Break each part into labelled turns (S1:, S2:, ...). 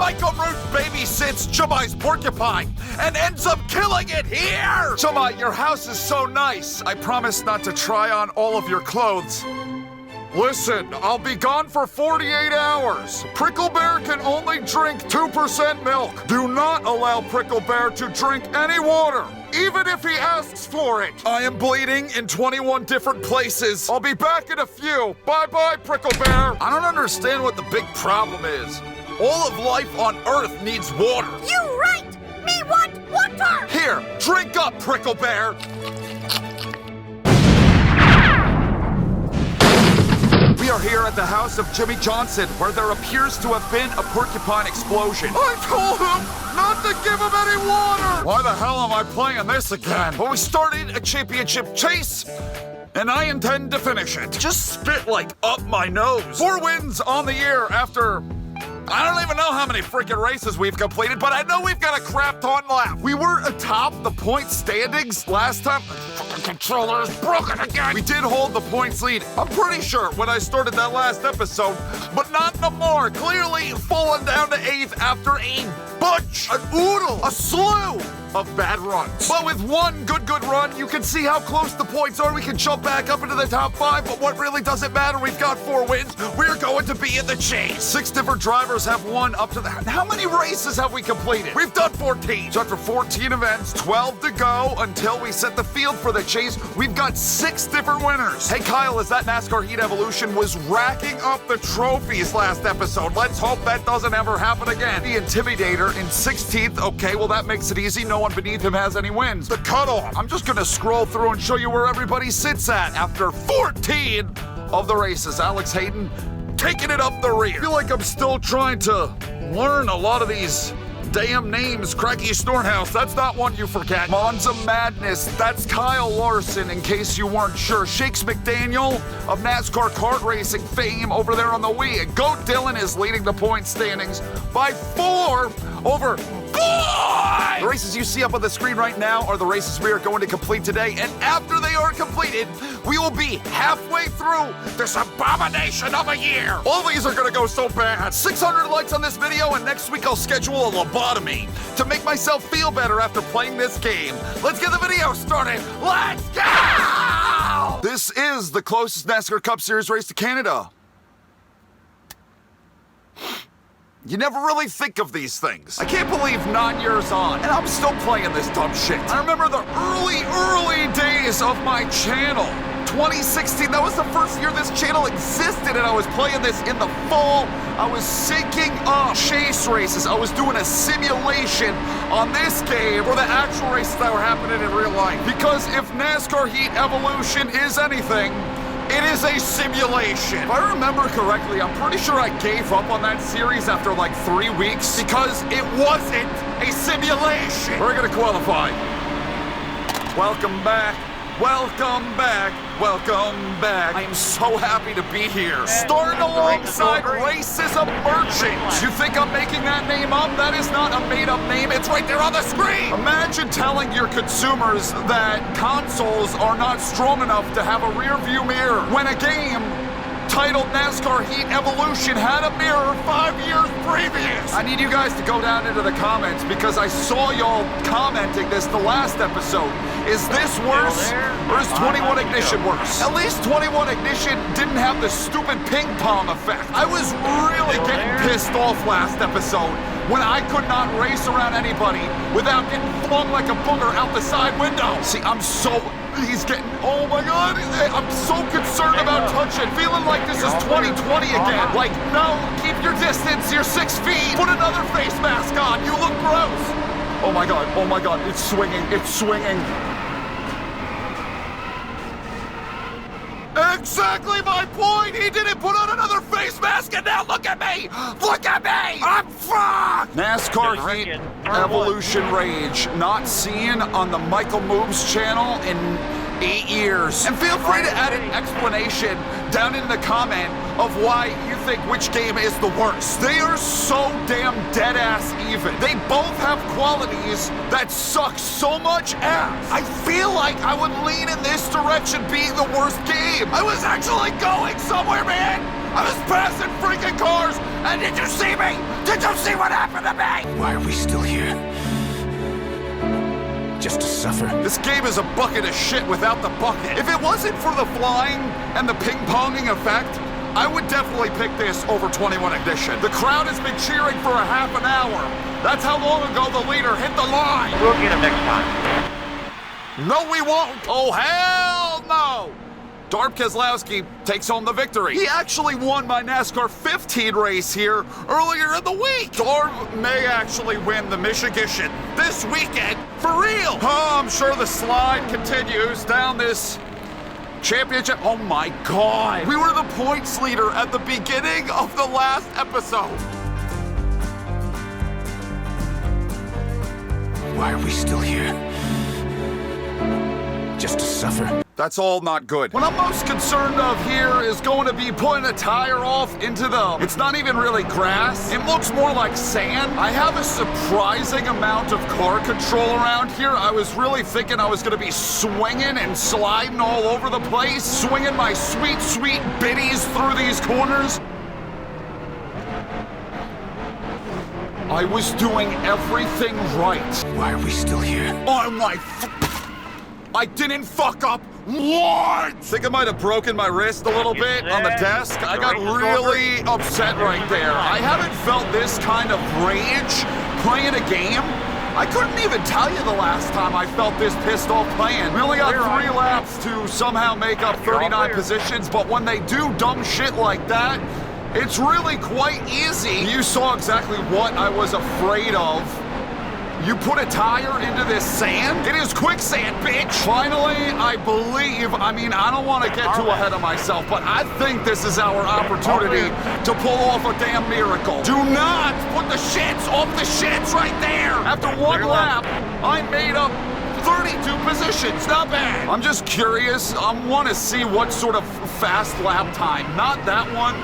S1: Michael Mrucz babysits Jemai's porcupine and ends up killing it here! Jemai, your house is so nice. I promise not to try on all of your clothes. Listen, I'll be gone for 48 hours. Prickle Bear can only drink 2% milk. Do not allow Prickle Bear to drink any water, even if he asks for it. I am bleeding in 21 different places. I'll be back in a few. Bye-bye, Prickle Bear. I don't understand what the big problem is. All of life on Earth needs water.
S2: You right! Me want water!
S1: Here, drink up, Prickle Bear. We are here at the house of Jimmy Johnson, where there appears to have been a porcupine explosion. I told him not to give him any water! Why the hell am I playing this again? Well, we started a championship chase, and I intend to finish it. Just spit, like, up my nose. 4 wins on the year after... I don't even know how many freaking races we've completed, but I know we've got a crap ton left. We were atop the point standings last time. The controller is broken again. We did hold the points lead, I'm pretty sure, when I started that last episode, but not no more. Clearly fallen down to 8th after a bunch, an oodle, a slew of bad runs. But with one good run, you can see how close the points are. We can jump back up into the top 5, but what really doesn't matter, we've got 4 wins. We're going to be in the chase. 6 different drivers have won up to the... How many races have we completed? We've done 14. So after 14 events, 12 to go until we set the field for the chase, we've got 6 different winners. Hey, Kyle, as that NASCAR Heat Evolution was racking up the trophies last episode. Let's hope that doesn't ever happen again. The Intimidator in 16th. Okay, well, that makes it easy. No one beneath him has any wins. The Cutoff. I'm just gonna scroll through and show you where everybody sits at after 14 of the races. Alex Hayden taking it up the rear. I feel like I'm still trying to learn a lot of these damn names. Cracky Stornhouse, that's not one you forget. Monza Madness, that's Kyle Larson, in case you weren't sure. Shakes McDaniel of NASCAR kart racing fame over there on the Wii. And Goat Dylan is leading the point standings by 4 over Boy! The races you see up on the screen right now are the races we are going to complete today, and after they are completed, we will be halfway through this abomination of a year. All these are gonna go so bad. 600 likes on this video, and next week I'll schedule a lobotomy to make myself feel better after playing this game. Let's get the video started. Let's go! This is the closest NASCAR Cup Series race to Canada. You never really think of these things. I can't believe 9 years on, and I'm still playing this dumb shit. I remember the early days of my channel. 2016, that was the first year this channel existed, and I was playing this in the fall. I was syncing up chase races. I was doing a simulation on this game for the actual races that were happening in real life. Because if NASCAR Heat Evolution is anything, it is a simulation. If I remember correctly, I'm pretty sure I gave up on that series after like 3 weeks because it wasn't a simulation. We're gonna qualify. Welcome back. Welcome back. Welcome back. I am so happy to be here. Starting alongside Racism Merchant. You think I'm making that name up? That is not a made-up name. It's right there on the screen. Imagine telling your consumers that consoles are not strong enough to have a rear view mirror when a game titled NASCAR Heat Evolution had a mirror 5 years previous. I need you guys to go down into the comments because I saw y'all commenting this the last episode. Is this worse or is 21 Ignition worse? At least 21 Ignition didn't have the stupid ping pong effect. I was really getting pissed off last episode when I could not race around anybody without getting flung like a booger out the side window. See, he's getting, oh my God, I'm so concerned about touching. Feeling like this is 2020 again. Like, no, keep your distance, you're 6 feet. Put another face mask on, you look gross. Oh my God, it's swinging, it's swinging. Exactly my point! He didn't put on another face mask, and now look at me! Look at me! I'm fucked! NASCAR Heat Evolution Rage, not seen on the Michael Mrucz channel in 8 years. And feel free to add an explanation down in the comment of why you think which game is the worst. They are so damn dead-ass even. They both have qualities that suck so much ass. I feel like I would lean in this direction being the worst game. I was actually going somewhere, man! I was passing freaking cars, and did you see me? Did you see what happened to me?
S3: Why are we still here? Just to suffer?
S1: This game is a bucket of shit without the bucket. If it wasn't for the flying and the ping-ponging effect, I would definitely pick this over 21 Ignition. The crowd has been cheering for a half an hour. That's how long ago the leader hit the line.
S4: We'll get him next time.
S1: No, we won't. Oh, hell no. Darb Keselowski takes home the victory. He actually won my NASCAR 15 race here earlier in the week. Darb may actually win the Michigan this weekend for real. Oh, I'm sure the slide continues down this championship. Oh my God. We were the points leader at the beginning of the last episode.
S3: Why are we still here? Just to suffer?
S1: That's all not good. What I'm most concerned of here is going to be putting a tire off into it's not even really grass. It looks more like sand. I have a surprising amount of car control around here. I was really thinking I was gonna be swinging and sliding all over the place, swinging my sweet, sweet biddies through these corners. I was doing everything right.
S3: Why are we still here?
S1: On my I didn't fuck up once! Think I might have broken my wrist a little bit on the desk. I got really upset right there. I haven't felt this kind of rage playing a game. I couldn't even tell you the last time I felt this pissed off playing. We only got 3 laps to somehow make up 39 positions, but when they do dumb shit like that, it's really quite easy. You saw exactly what I was afraid of. You put a tire into this sand? It is quicksand, bitch! Finally, I believe, I don't want to get too ahead of myself, but I think this is our opportunity to pull off a damn miracle. Do not put the shits off the shits right there! After one lap, I made up 32 positions, not bad. I'm just curious, I want to see what sort of fast lap time, not that one.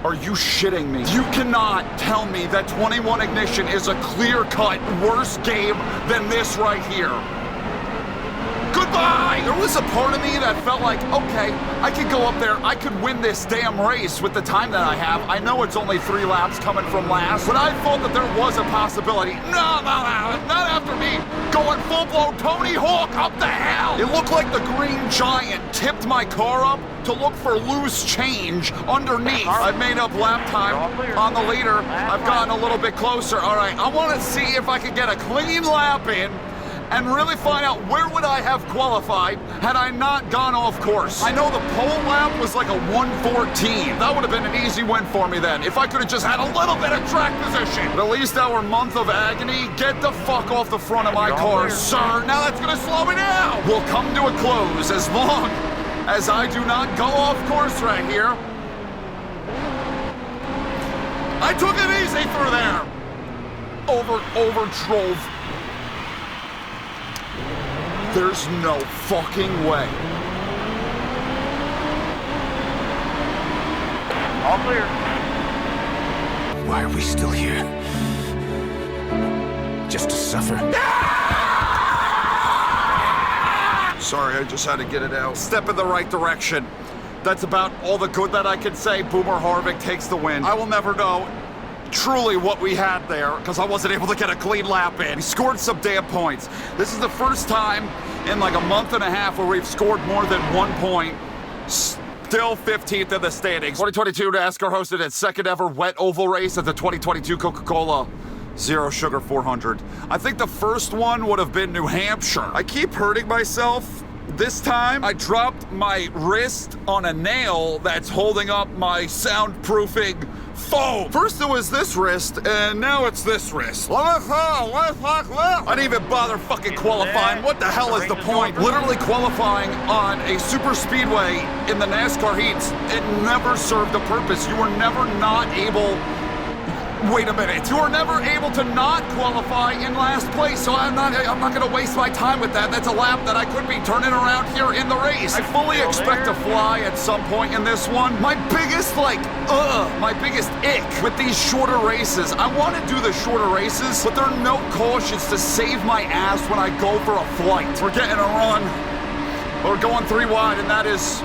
S1: Are you shitting me? You cannot tell me that 21 Ignition is a clear-cut worse game than this right here. Goodbye! There was a part of me that felt like, okay, I could go up there, I could win this damn race with the time that I have. I know it's only 3 laps coming from last, but I thought that there was a possibility. No, not after me going full-blown Tony Hawk up the hell! It looked like the Green Giant tipped my car up to look for loose change underneath. I've made up lap time on the leader. I've gotten a little bit closer. All right, I want to see if I can get a clean lap in and really find out where would I have qualified had I not gone off course. I know the pole lap was like a 1:14. That would have been an easy win for me then, if I could have just had a little bit of track position. But at least our month of agony, get the fuck off the front of my car, sir. Now that's gonna slow me down. We'll come to a close as long as I do not go off course right here. I took it easy through there. Over drove. There's no fucking way.
S4: All clear.
S3: Why are we still here? Just to suffer?
S1: Sorry, I just had to get it out. Step in the right direction. That's about all the good that I can say. Boomer Harvick takes the win. I will never know truly what we had there because I wasn't able to get a clean lap in. We scored some damn points. This is the first time in like a month and a half where we've scored more than 1 point. Still 15th in the standings. 2022 NASCAR hosted its second ever wet oval race at the 2022 Coca-Cola Zero Sugar 400. I think the first one would have been New Hampshire. I keep hurting myself. This time, I dropped my wrist on a nail that's holding up my soundproofing foam. First it was this wrist, and now it's this wrist. I didn't even bother fucking qualifying. What the hell is the point? Literally qualifying on a super speedway in the NASCAR heats, it never served a purpose. You were never not able... Wait a minute. You were never able to not qualify in last place, so I'm not gonna waste my time with that. That's a lap that I could be turning around here in the race. I fully expect to fly at some point in this one. My biggest ick with these shorter races. I want to do the shorter races, but there are no cautions to save my ass when I go for a flight. We're getting a run. We're going 3 wide, and that is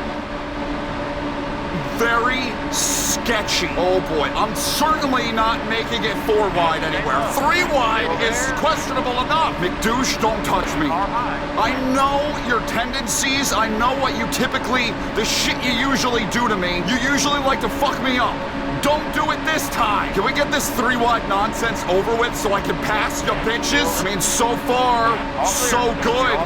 S1: very sketchy. Oh boy, I'm certainly not making it 4 wide anywhere. 3 wide is questionable enough. McDouche, don't touch me. I know your tendencies. I know what you typically, the shit you usually do to me. You usually like to fuck me up. Don't do it this time. Can we get this 3 wide nonsense over with so I can pass you bitches? I mean, so far, so good.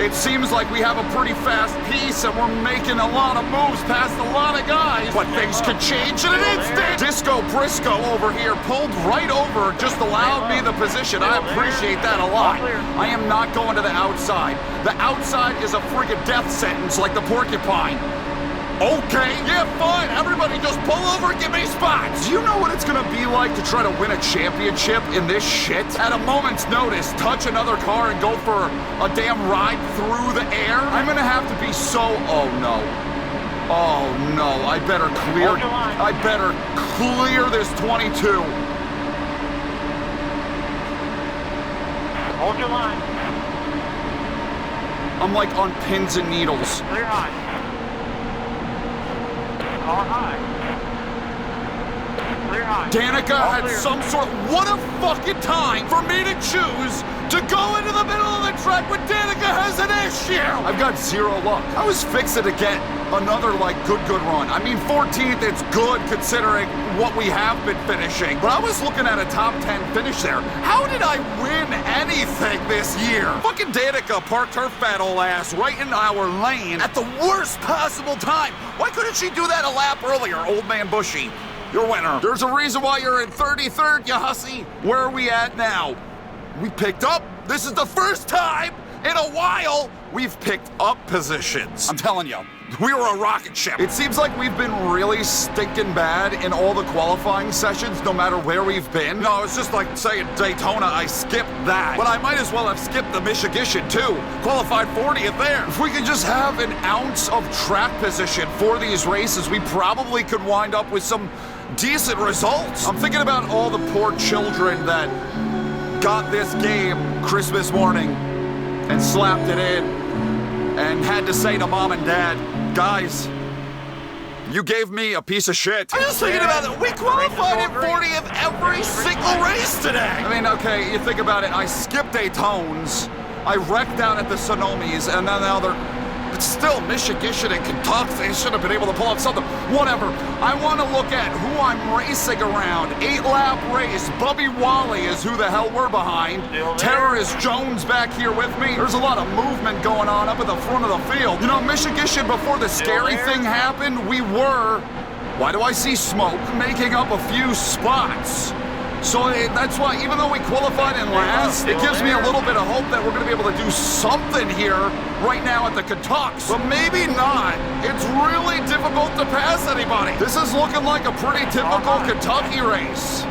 S1: It seems like we have a pretty fast piece and we're making a lot of moves past a lot of guys. But things could change in an instant. Disco Briscoe over here pulled right over, just allowed me the position. I appreciate that a lot. I am not going to the outside. The outside is a friggin' death sentence like the porcupine. Okay, yeah, fine. Everybody just pull over and give me spots. Do you know what it's gonna be like to try to win a championship in this shit? At a moment's notice, touch another car and go for a damn ride through the air? I'm gonna have to be so... Oh, no. Oh, no. I better clear this 22.
S4: Hold your line.
S1: I'm like on pins and needles.
S4: Clear high. Car high. Clear high.
S1: Danica had some sort... What a fucking time for me to choose to go into the middle of the track when Danica has an issue! I've got 0 luck. I was fixing to get another, like, good run. I mean, 14th, it's good considering what we have been finishing. But I was looking at a top 10 finish there. How did I win anything this year? Fucking Danica parked her fat old ass right in our lane at the worst possible time. Why couldn't she do that a lap earlier, old man Bushy? Your winner. There's a reason why you're in 33rd, you hussy. Where are we at now? We picked up. This is the first time in a while we've picked up positions. I'm telling you, we were a rocket ship. It seems like we've been really stinking bad in all the qualifying sessions, no matter where we've been. No, it's just like saying Daytona, I skipped that. But I might as well have skipped the Michigan too. Qualified 40th there. If we could just have an ounce of track position for these races, we probably could wind up with some decent results. I'm thinking about all the poor children that got this game Christmas morning and slapped it in and had to say to mom and dad, guys, you gave me a piece of shit. I'm just thinking about it. We qualified in 40th every single race today. I mean, okay, you think about it. I skipped Daytonas. I wrecked down at the Sonomies, and then now they're... But still, Michigan and Kentucky, they should have been able to pull up something. Whatever. I want to look at who I'm racing around. 8-lap race. Bubby Wally is who the hell we're behind. Terrorist Jones back here with me. There's a lot of movement going on up at the front of the field. You know, Michigan, before the scary thing happened, we were... Why do I see smoke? Making up a few spots. So that's why, even though we qualified in last, it gives me a little bit of hope that we're going to be able to do something here right now at the Kentucks. But maybe not. It's really difficult to pass anybody. This is looking like a pretty typical Kentucky race.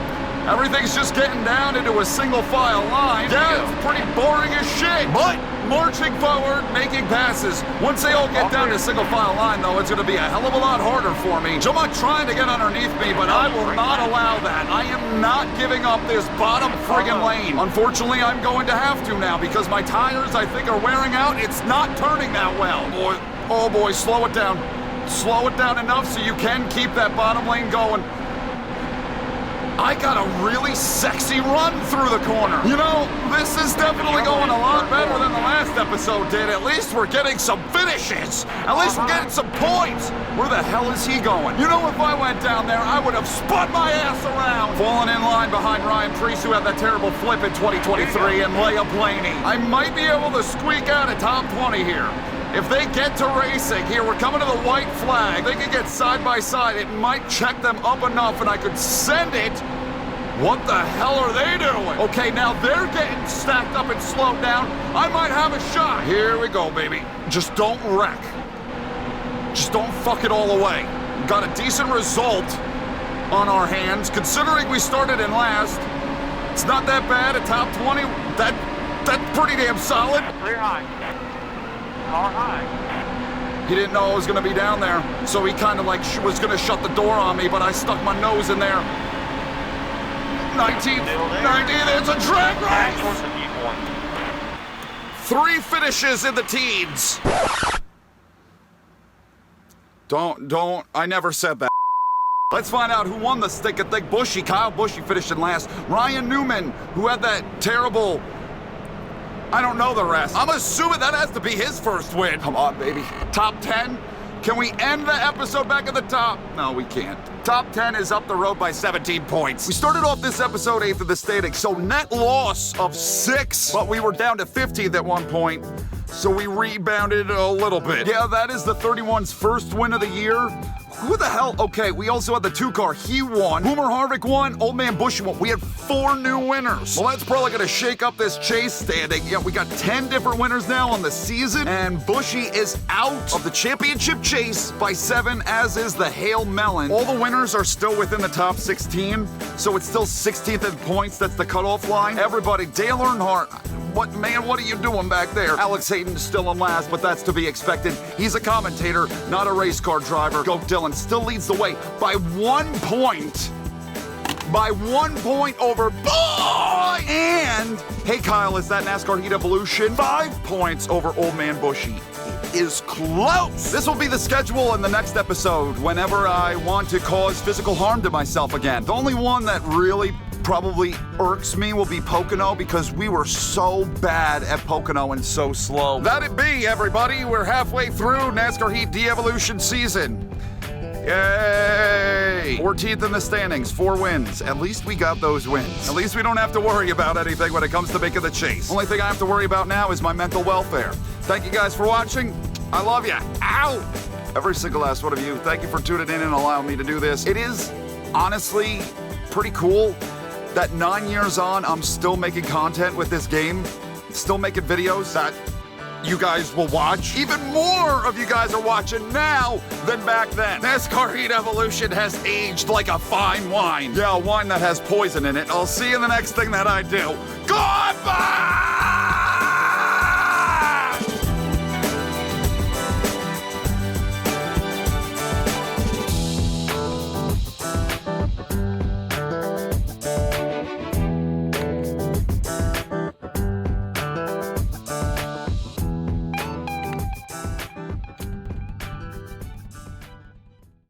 S1: Everything's just getting down into a single file line. Yeah, it's pretty boring as shit. But marching forward, making passes. Once they all get down to single file line, though, it's going to be a hell of a lot harder for me. Joma trying to get underneath me, but I will not allow that. I am not giving up this bottom friggin' lane. Unfortunately, I'm going to have to now because my tires, I think, are wearing out. It's not turning that well. Oh boy, slow it down. Slow it down enough so you can keep that bottom lane going. I got a really sexy run through the corner. You know, this is definitely going a lot better than the last episode did. At least we're getting some finishes. At least we're getting some points. Where the hell is he going? You know, if I went down there, I would have spun my ass around. Falling in line behind Ryan Preece, who had that terrible flip in 2023, and Leia Blaney. I might be able to squeak out a top 20 here. If they get to racing, here, we're coming to the white flag. They can get side by side. It might check them up enough and I could send it. What the hell are they doing? Okay, now they're getting stacked up and slowed down. I might have a shot. Here we go, baby. Just don't wreck. Just don't fuck it all away. Got a decent result on our hands, considering we started in last. It's not that bad, a top 20. That's pretty damn solid.
S4: Clear high. Car high.
S1: He didn't know I was gonna be down there, so he kind of like was gonna shut the door on me, but I stuck my nose in there. 19th, 90th, it's a drag race! 3 finishes in the teens. Don't. I never said that. Let's find out who won the stick and thick Bushy. Kyle Bushy finished in last. Ryan Newman, who had that terrible... I don't know the rest. I'm assuming that has to be his first win. Come on, baby. Top 10? Can we end the episode back at the top? No, we can't. Top 10 is up the road by 17 points. We started off this episode 8th in the standings, so net loss of 6, but we were down to 15th at one point, so we rebounded a little bit. Yeah, that is the 31's first win of the year. Who the hell? Okay, we also had the 2-car. He won. Boomer Harvick won. Old Man Bushy won. We had 4 new winners. Well, that's probably going to shake up this chase standing. Yeah, we got 10 different winners now on the season, and Bushy is out of the championship chase by 7, as is the Hail Melon. All the winners are still within the top 16, so it's still 16th in points. That's the cutoff line. Everybody, Dale Earnhardt. What are you doing back there? Alex Hayden's still in last, but that's to be expected. He's a commentator, not a race car driver. Go Dylan still leads the way by 1 point. By 1 point over Boy! And, hey Kyle, is that NASCAR Heat Evolution? 5 points over Old Man Bushy. It is close. This will be the schedule in the next episode whenever I want to cause physical harm to myself again. The only one that really probably irks me will be Pocono, because we were so bad at Pocono and so slow. That it be, everybody. We're halfway through NASCAR Heat De-Evolution season. Yay! 14th in the standings, 4 wins. At least we got those wins. At least we don't have to worry about anything when it comes to making the chase. Only thing I have to worry about now is my mental welfare. Thank you guys for watching. I love you. Ow! Every single last one of you. Thank you for tuning in and allowing me to do this. It is honestly pretty cool that 9 years on, I'm still making content with this game, still making videos that you guys will watch. Even more of you guys are watching now than back then. NASCAR Heat Evolution has aged like a fine wine. Yeah, a wine that has poison in it. I'll see you in the next thing that I do. Goodbye!